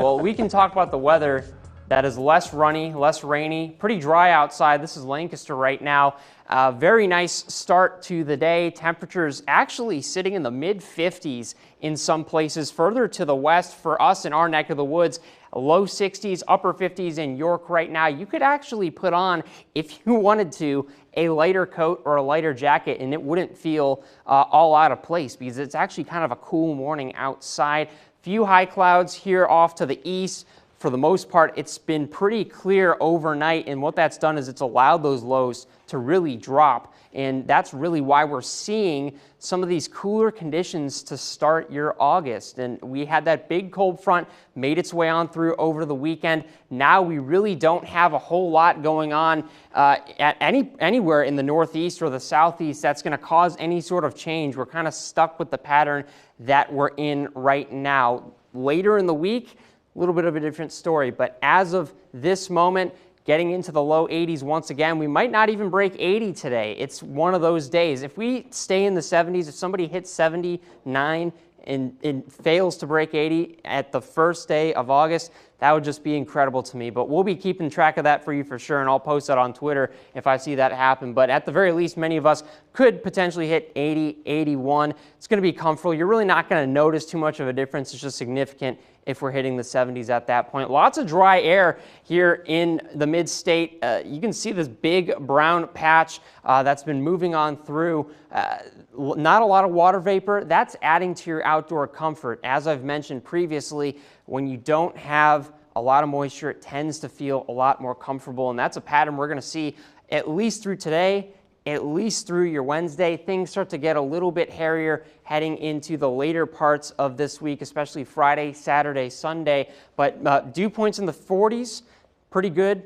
Well, we can talk about the weather that is less runny, less rainy, pretty dry outside. This is Lancaster right now. Very nice start to the day. Temperatures actually sitting in the mid-50s in some places. Further to the west for us in our neck of the woods, low 60s, upper 50s in York right now. You could actually put on, if you wanted to, a lighter coat or a lighter jacket and it wouldn't feel all out of place because it's actually kind of a cool morning outside. Few high clouds here off to the east. For the most part, it's been pretty clear overnight, and what that's done is it's allowed those lows to really drop, and that's really why we're seeing some of these cooler conditions to start your August. And we had that big cold front made its way on through over the weekend. Now we really don't have a whole lot going on at anywhere in the northeast or the southeast that's going to cause any sort of change. We're kind of stuck with the pattern that we're in right now. Later in the week, a little bit of a different story, but as of this moment, getting into the low 80s once again. We might not even break 80 today. It's one of those days. If we stay in the 70s, if somebody hits 79 and fails to break 80 at the first day of August, that would just be incredible to me. But we'll be keeping track of that for you for sure, and I'll post that on Twitter if I see that happen. But at the very least, many of us could potentially hit 80, 81. It's going to be comfortable. You're really not going to notice too much of a difference. It's just significant if we're hitting the 70s at that point. Lots of dry air here in the mid-state. You can see this big brown patch that's been moving on through. Not a lot of water vapor. That's adding to your outdoor comfort. As I've mentioned previously, when you don't have a lot of moisture, it tends to feel a lot more comfortable, and that's a pattern we're going to see at least through today, at least through your Wednesday. Things start to get a little bit hairier heading into the later parts of this week, especially Friday, Saturday, Sunday. But dew points in the 40s, pretty good.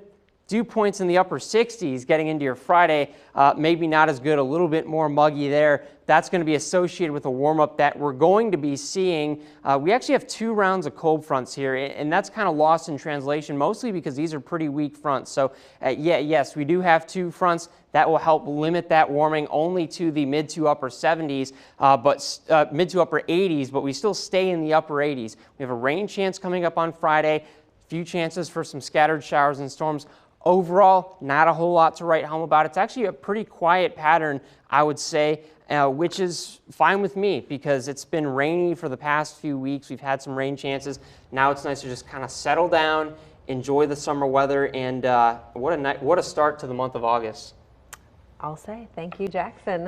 Dew points in the upper 60s getting into your Friday, maybe not as good, a little bit more muggy there. That's going to be associated with a warm-up that we're going to be seeing. We actually have 2 rounds of cold fronts here, and that's kind of lost in translation, mostly because these are pretty weak fronts. So yes, we do have 2 fronts. That will help limit that warming only to the mid to upper 70s, mid to upper 80s, but we still stay in the upper 80s. We have a rain chance coming up on Friday, few chances for some scattered showers and storms. Overall, not a whole lot to write home about. It's actually a pretty quiet pattern, I would say, which is fine with me because it's been rainy for the past few weeks. We've had some rain chances. Now it's nice to just kind of settle down, enjoy the summer weather, and what a start to the month of August. I'll say thank you, Jackson.